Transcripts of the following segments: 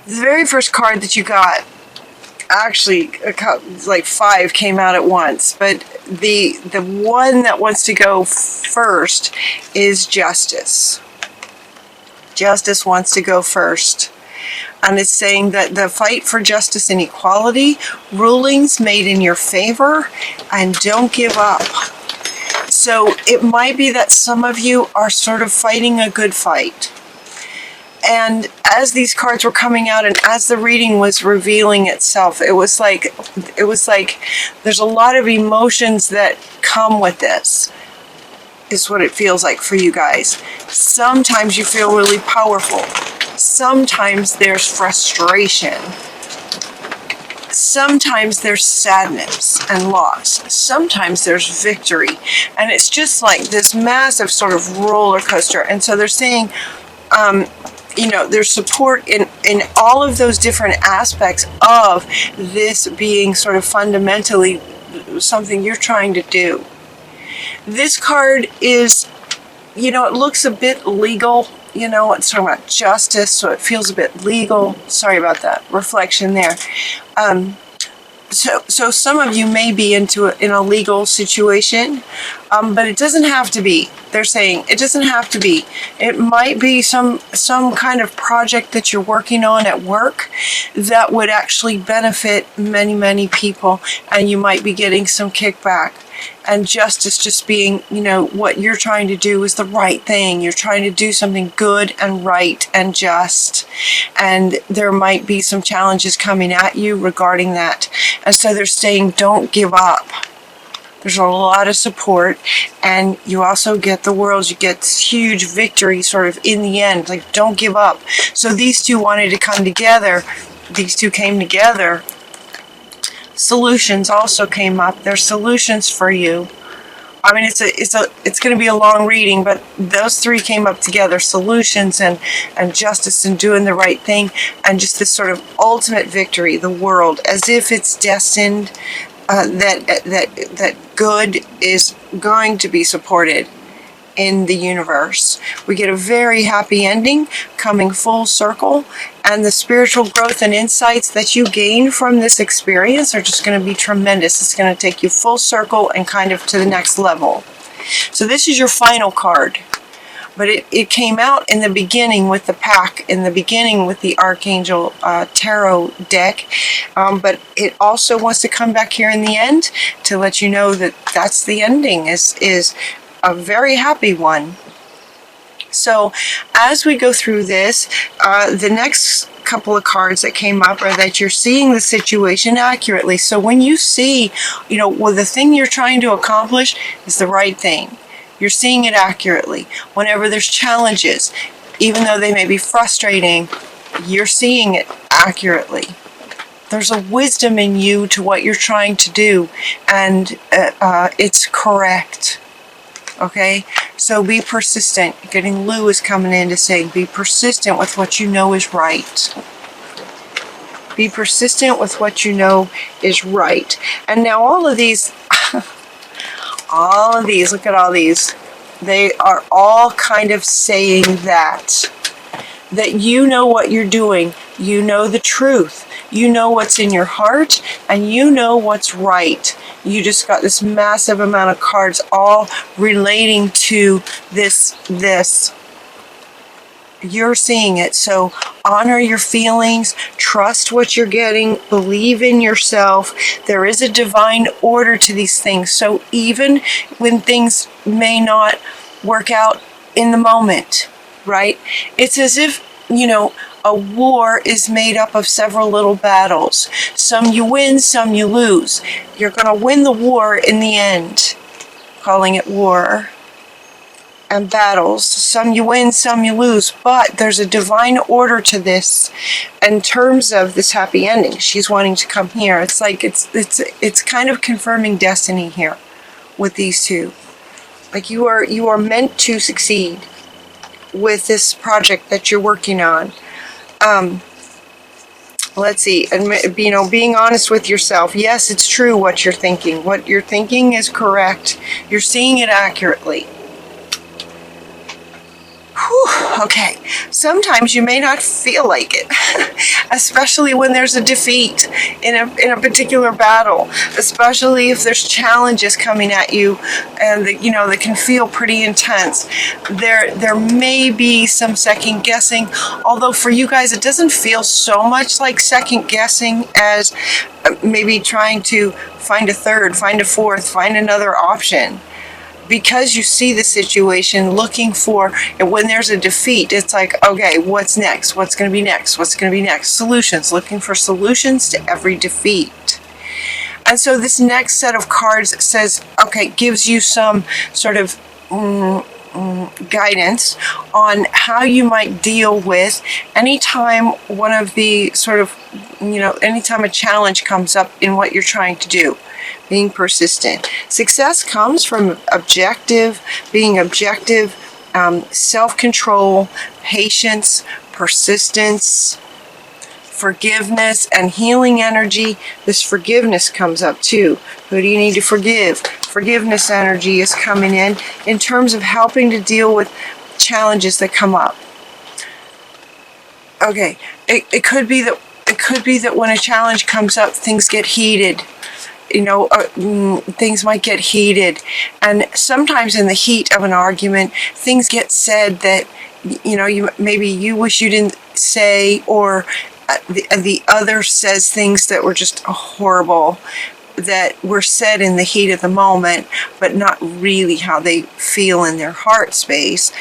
The very first card that you got, actually, like 5 came out at once, but the one that wants to go first is Justice. Justice wants to go first. And it's saying that the fight for justice and equality, rulings made in your favor, and don't give up. So it might be that some of you are sort of fighting a good fight. And as these cards were coming out and as the reading was revealing itself, it was like there's a lot of emotions that come with this, is what it feels like for you guys. Sometimes you feel really powerful. Sometimes there's frustration. Sometimes there's sadness and loss. Sometimes there's victory. And it's just like this massive sort of roller coaster. And so they're saying, there's support in all of those different aspects of this being sort of fundamentally something you're trying to do. This card is, it looks a bit legal. It's talking about justice, so it feels a bit legal. Sorry about that reflection there. So some of you may be in a legal situation, but it doesn't have to be. They're saying it doesn't have to be. It might be some kind of project that you're working on at work that would actually benefit many, many people, and you might be getting some kickback. And justice just being, what you're trying to do is the right thing. You're trying to do something good and right and just. And there might be some challenges coming at you regarding that. And so they're saying, don't give up. There's a lot of support. And you also get the world. You get this huge victory sort of in the end. Like, don't give up. So these two wanted to come together. These two came together. Solutions also came up. There's solutions for you. I mean, it's going to be a long reading, but those 3 came up together: solutions and justice and doing the right thing, and just this sort of ultimate victory. The world, as if it's destined that good is going to be supported in the universe. We get a very happy ending coming full circle, and the spiritual growth and insights that you gain from this experience are just going to be tremendous. It's going to take you full circle and kind of to the next level. So this is your final card, but it came out in the beginning with the pack, in the beginning with the Archangel Tarot deck, but it also wants to come back here in the end to let you know that that's the ending, is a very happy one. So as we go through this, the next couple of cards that came up are that you're seeing the situation accurately. So when you see, the thing you're trying to accomplish is the right thing, you're seeing it accurately. Whenever there's challenges, even though they may be frustrating, you're seeing it accurately. There's a wisdom in you to what you're trying to do, and it's correct. Okay, so be persistent. Getting Lou is coming in to say, be persistent with what you know is right. Be persistent with what you know is right. And now all of these, look at all these. They are all kind of saying that you know what you're doing. You know the truth. You know what's in your heart, and you know what's right. You just got this massive amount of cards all relating to this. You're seeing it. So honor your feelings, trust what you're getting, believe in yourself. There is a divine order to these things. So even when things may not work out in the moment, right? It's as if, a war is made up of several little battles. Some you win, some you lose. You're going to win the war in the end. Calling it war and battles. Some you win, some you lose. But there's a divine order to this in terms of this happy ending. She's wanting to come here. It's like it's kind of confirming destiny here with these two. Like you are meant to succeed with this project that you're working on. Let's see, and being honest with yourself. Yes, it's true what you're thinking. What you're thinking is correct. You're seeing it accurately. Whew. Okay, sometimes you may not feel like it, especially when there's a defeat in a particular battle, especially if there's challenges coming at you and that can feel pretty intense. There may be some second guessing, although for you guys it doesn't feel so much like second guessing as maybe trying to find a third, find a fourth, find another option. Because you see the situation, looking for, and when there's a defeat, it's like, okay, what's next? What's going to be next? What's going to be next? Solutions, looking for solutions to every defeat. And so this next set of cards says, okay, gives you some sort of guidance on how you might deal with anytime one of the sort of, anytime a challenge comes up in what you're trying to do. Being persistent. Success comes from being objective, self-control, patience, persistence, forgiveness, and healing energy. This forgiveness comes up too. Who do you need to forgive? Forgiveness energy is coming in terms of helping to deal with challenges that come up. Okay, it could be that when a challenge comes up, things get heated. Things might get heated, and sometimes in the heat of an argument, things get said that maybe you wish you didn't say, or the other says things that were just horrible, that were said in the heat of the moment, but not really how they feel in their heart space.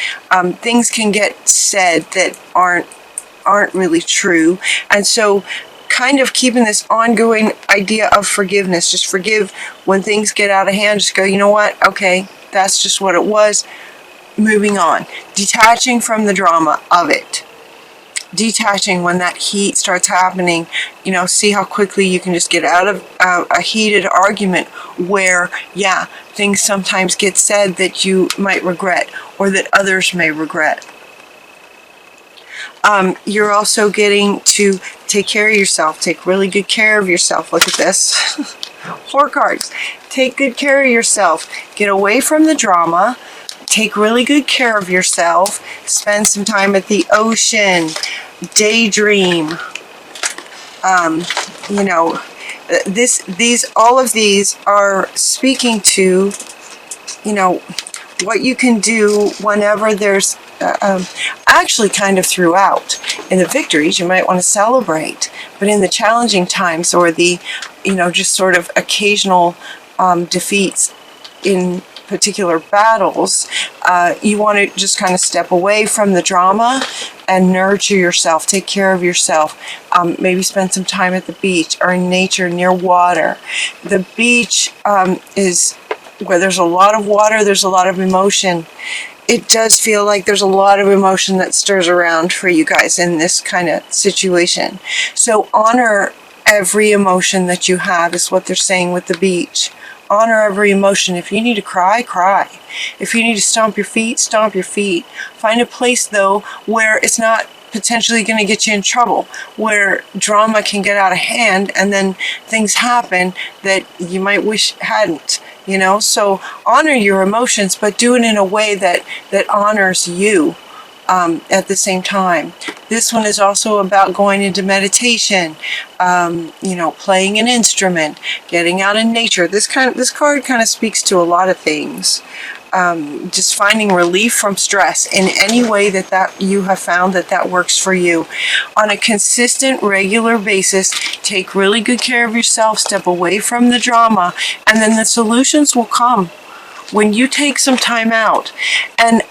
Things can get said that aren't really true, and so kind of keeping this ongoing idea of forgiveness. Just forgive when things get out of hand. Just go, you know what? Okay, that's just what it was. Moving on. Detaching from the drama of it. Detaching when that heat starts happening. See how quickly you can just get out of a heated argument where, things sometimes get said that you might regret or that others may regret. You're also getting to take care of yourself. Take really good care of yourself. Look at this. 4 cards. Take good care of yourself. Get away from the drama. Take really good care of yourself. Spend some time at the ocean. Daydream. All of these are speaking to, what you can do whenever there's actually kind of throughout. In the victories, you might want to celebrate, but in the challenging times or the, just sort of occasional defeats in particular battles, you want to just kind of step away from the drama and nurture yourself, take care of yourself. Maybe spend some time at the beach or in nature near water. The beach is where there's a lot of water, there's a lot of emotion. It does feel like there's a lot of emotion that stirs around for you guys in this kind of situation. So honor every emotion that you have is what they're saying with the beach. Honor every emotion. If you need to cry, cry. If you need to stomp your feet, stomp your feet. Find a place, though, where it's not potentially going to get you in trouble, where drama can get out of hand and then things happen that you might wish hadn't. So honor your emotions, but do it in a way that honors you at the same time. This one is also about going into meditation, playing an instrument, getting out in nature. This card kind of speaks to a lot of things. Just finding relief from stress in any way that you have found that works for you. On a consistent, regular basis, take really good care of yourself, step away from the drama, and then the solutions will come when you take some time out. And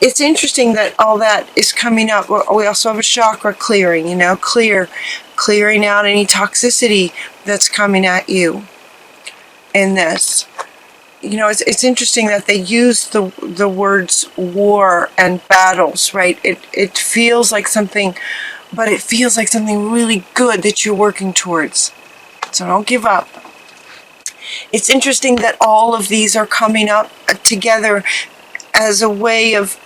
it's interesting that all that is coming up. We also have a chakra clearing, clearing out any toxicity that's coming at you in this. It's interesting that they use the words war and battles, right? It feels like something, but it feels like something really good that you're working towards. So don't give up. It's interesting that all of these are coming up together as a way of,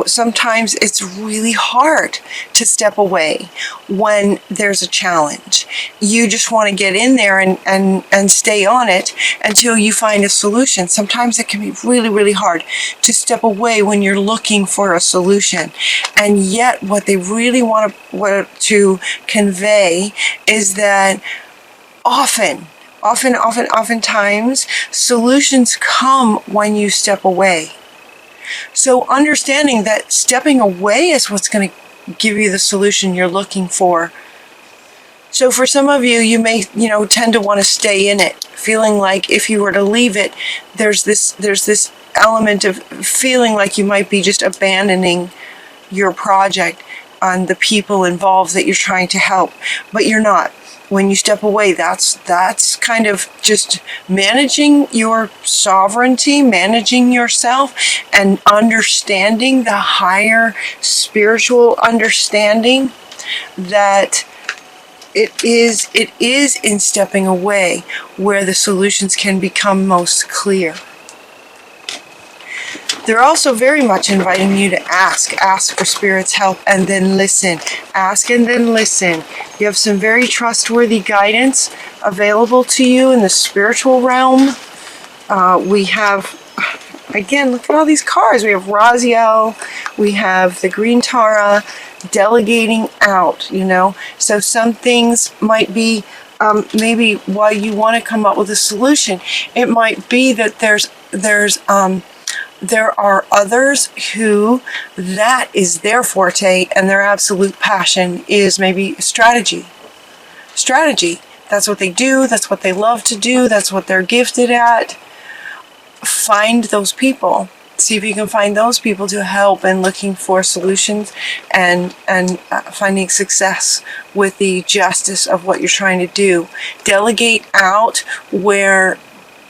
sometimes it's really hard to step away when there's a challenge. You just want to get in there and stay on it until you find a solution. Sometimes it can be really, really hard to step away when you're looking for a solution. And yet what they really want to convey is that oftentimes solutions come when you step away. So understanding that stepping away is what's going to give you the solution you're looking for. So for some of you, you may, tend to want to stay in it, feeling like if you were to leave it, there's this element of feeling like you might be just abandoning your project on the people involved that you're trying to help, but you're not. When you step away, that's kind of just managing your sovereignty, managing yourself, and understanding the higher spiritual understanding that it is in stepping away where the solutions can become most clear. They're also very much inviting you to ask for Spirit's help and then listen. Ask and then listen. You have some very trustworthy guidance available to you in the spiritual realm. We have, again, look at all these cards. We have Raziel, we have the Green Tara, delegating out, So some things might be, maybe while you want to come up with a solution, it might be that there are others who that is their forte and their absolute passion is maybe strategy. That's what they do. That's what they love to do. That's what they're gifted at. Find those people. See if you can find those people to help in looking for solutions and finding success with the justice of what you're trying to do. Delegate out where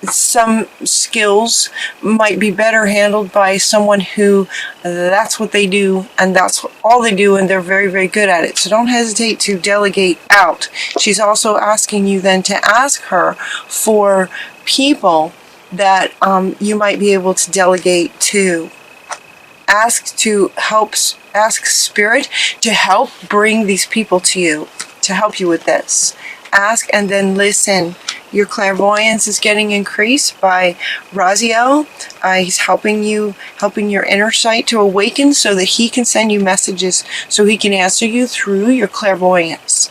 some skills might be better handled by someone who that's what they do and that's all they do and they're very, very good at it. So don't hesitate to delegate out. She's also asking you then to ask her for people that you might be able to delegate to. Ask Spirit to help bring these people to you, to help you with this. Ask and then listen. Your clairvoyance is getting increased by Raziel. He's helping your inner sight to awaken so that he can send you messages, so he can answer you through your clairvoyance.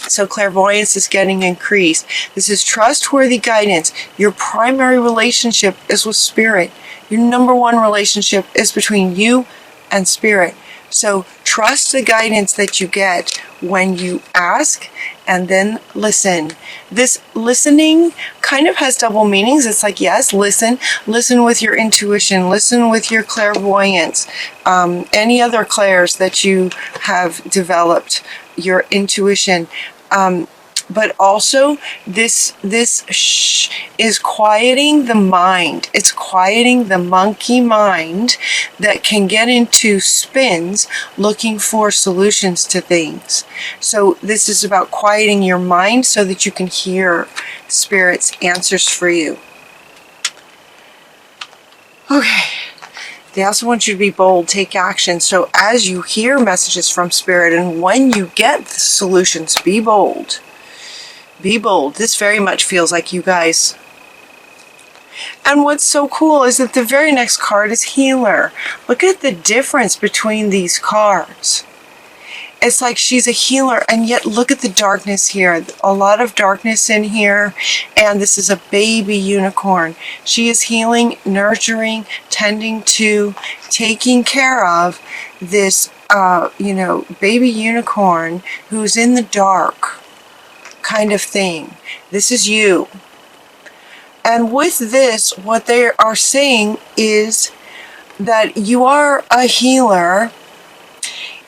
So clairvoyance is getting increased. This is trustworthy guidance. Your primary relationship is with Spirit. Your number one relationship is between you and Spirit. So trust the guidance that you get when you ask and then listen. This listening kind of has double meanings. It's like, yes, listen with your intuition, listen with your clairvoyance, any other clairs that you have developed, your intuition. But also this is quieting the mind. It's quieting the monkey mind that can get into spins looking for solutions to things. So this is about quieting your mind so that you can hear Spirit's answers for you. Okay. They also want you to be bold, take action. So as you hear messages from Spirit and when you get the solutions, be bold. Be bold. This very much feels like you guys. And what's so cool is that the very next card is Healer. Look at the difference between these cards. It's like she's a healer, and yet look at the darkness here. A lot of darkness in here, and this is a baby unicorn. She is healing, nurturing, tending to, taking care of this, baby unicorn who's in the dark kind of thing. This is you. And with this, what they are saying is that you are a healer,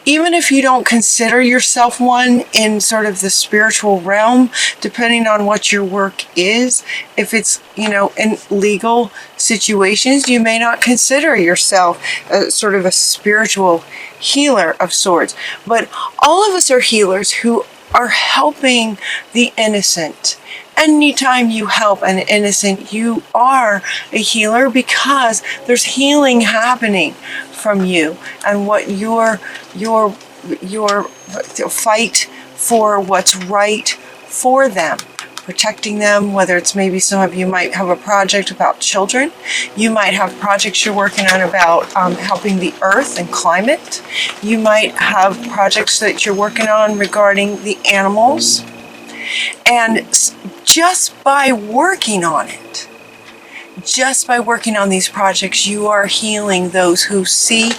even if you don't consider yourself one in sort of the spiritual realm, depending on what your work is. If it's, in legal situations, you may not consider yourself sort of a spiritual healer of sorts. But all of us are healers who are helping the innocent. Anytime you help an innocent, you are a healer, because there's healing happening from you and what your fight for what's right for them, protecting them. Whether it's, maybe some of you might have a project about children, you might have projects you're working on about helping the earth and climate, you might have projects that you're working on regarding the animals. And just by working on it, just by working on these projects, you are healing those who see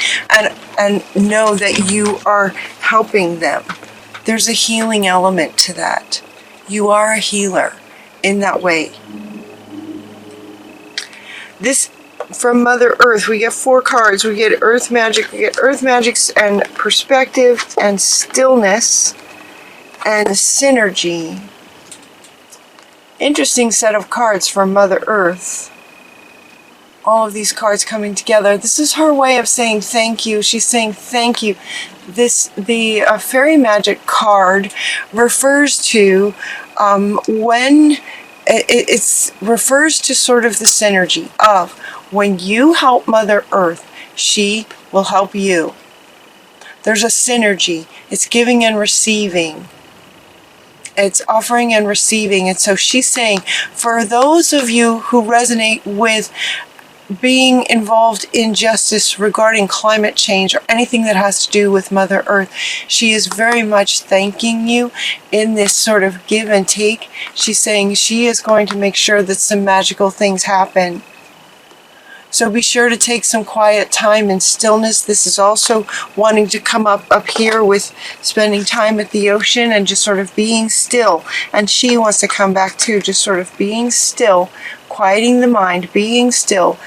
and know that you are helping them. There's a healing element to that. You are a healer in that way. This, from Mother Earth, we get 4 cards. We get Earth Magic, we get Earth Magics and Perspective and Stillness and Synergy. Interesting set of cards from Mother Earth. All of these cards coming together. This is her way of saying thank you. She's saying thank you. The Fairy Magic card refers to when it refers to sort of the synergy of when you help Mother Earth, she will help you. There's a synergy. It's giving and receiving. It's offering and receiving. And so she's saying, for those of you who resonate with being involved in justice regarding climate change or anything that has to do with Mother Earth, she is very much thanking you in this sort of give and take. She's saying she is going to make sure that some magical things happen. So be sure to take some quiet time and stillness. This is also wanting to come up here with spending time at the ocean and just sort of being still. And she wants to come back too, just sort of being still, quieting the mind, being still,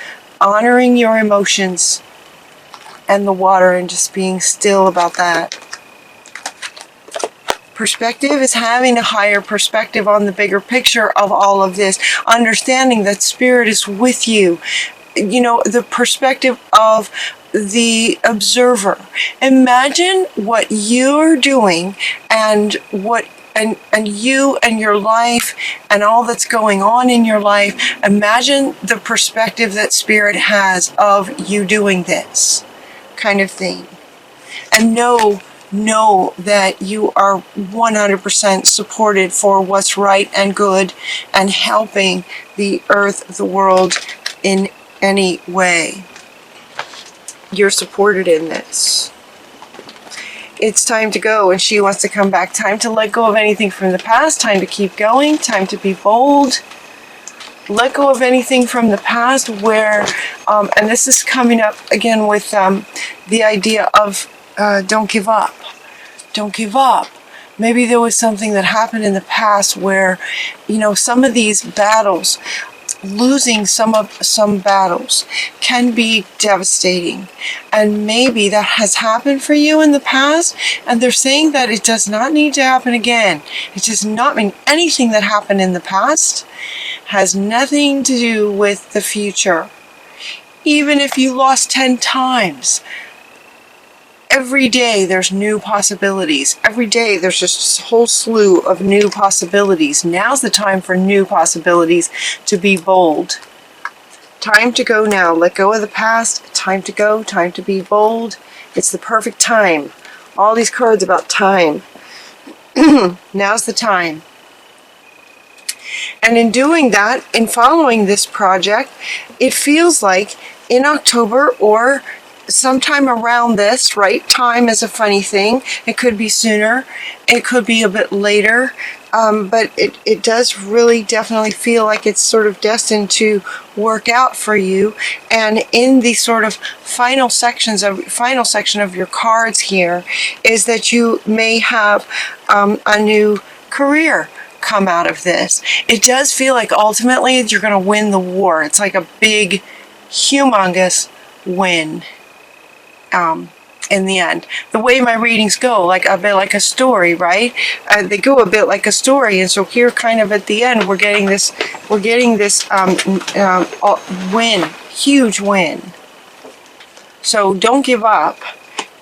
honoring your emotions and the water, and just being still about that. Perspective is having a higher perspective on the bigger picture of all of this, understanding that Spirit is with you. You know, the perspective of the observer. Imagine what you're doing and what and you and your life and all that's going on in your life. Imagine the perspective that Spirit has of you doing this kind of thing. And know that you are 100% supported for what's right and good and helping the earth, the world in any way. You're supported in this. It's time to go, and she wants to come back. Time to let go of anything from the past. Time to keep going. Time to be bold. Let go of anything from the past where, and this is coming up again with the idea of don't give up. Don't give up. Maybe there was something that happened in the past where, you know, some of these battles, losing some battles can be devastating, and maybe that has happened for you in the past, and they're saying that it does not need to happen again. It does not mean anything that happened in the past has nothing to do with the future. Even if you lost 10 times, every day there's new possibilities. Every day there's just a whole slew of new possibilities. Now's the time for new possibilities, to be bold. Time to go now. Let go of the past. Time to go. Time to be bold. It's the perfect time. All these cards about time. Now's the time. And in doing that, in following this project, it feels like in October or sometime around this, right? Time is a funny thing. It could be sooner. It could be a bit later. But it does really definitely feel like it's sort of destined to work out for you. And in the sort of final section of your cards here is that you may have a new career come out of this. It does feel like ultimately you're going to win the war. It's like a big, humongous win. In the end, the way my readings go, like a bit like a story, right? They go a bit like a story, and so here, kind of at the end, we're getting this win, huge win. So don't give up.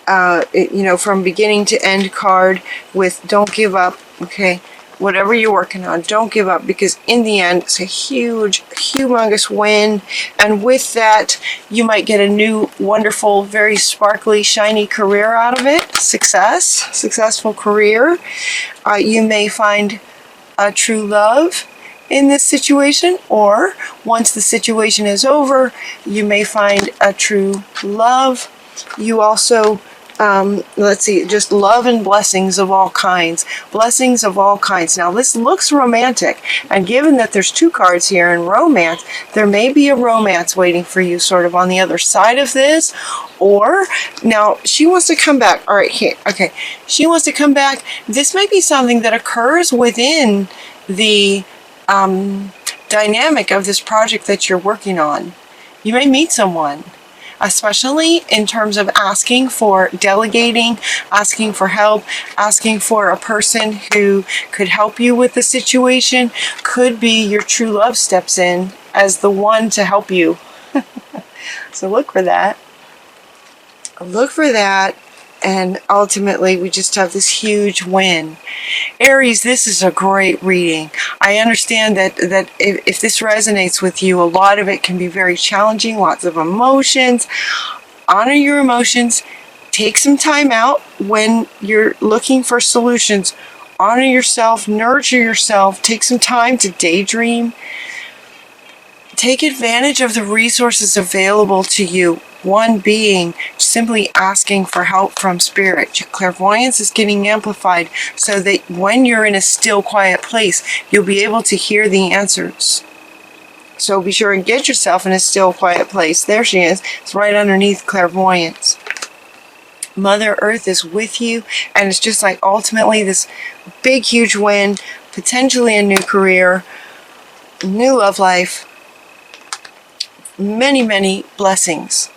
from beginning to end card with don't give up, okay? Whatever you're working on, don't give up, because in the end, it's a huge, humongous win. And with that, you might get a new, wonderful, very sparkly, shiny career out of it. Successful career. You may find a true love in this situation, or once the situation is over, you may find a true love. You also just love and blessings of all kinds. Blessings of all kinds. Now, this looks romantic, and given that there's 2 cards here in romance, there may be a romance waiting for you sort of on the other side of this. Or, now, she wants to come back. All right, here. Okay. She wants to come back. This might be something that occurs within the dynamic of this project that you're working on. You may meet someone, especially in terms of asking for delegating, asking for help, asking for a person who could help you with the situation. Could be your true love steps in as the one to help you. So look for that. Look for that. And ultimately, we just have this huge win. Aries, this is a great reading. I understand that if this resonates with you, a lot of it can be very challenging, lots of emotions. Honor your emotions. Take some time out when you're looking for solutions. Honor yourself, nurture yourself. Take some time to daydream. Take advantage of the resources available to you. One being simply asking for help from spirit. Your clairvoyance is getting amplified so that when you're in a still, quiet place, you'll be able to hear the answers. So be sure and get yourself in a still, quiet place. There she is. It's right underneath clairvoyance. Mother Earth is with you, and it's just like ultimately this big, huge win, potentially a new career, new love life, many, many blessings.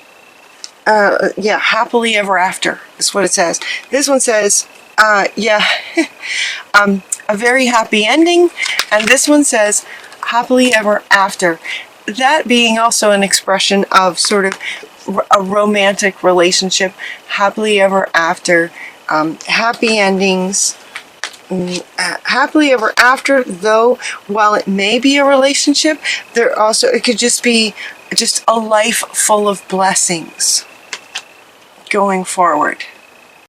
Happily ever after is what it says. This one says, a very happy ending. And this one says, happily ever after. That being also an expression of sort of a romantic relationship. Happily ever after. Happy endings. Happily ever after, though, while it may be a relationship, it could just be just a life full of blessings going forward.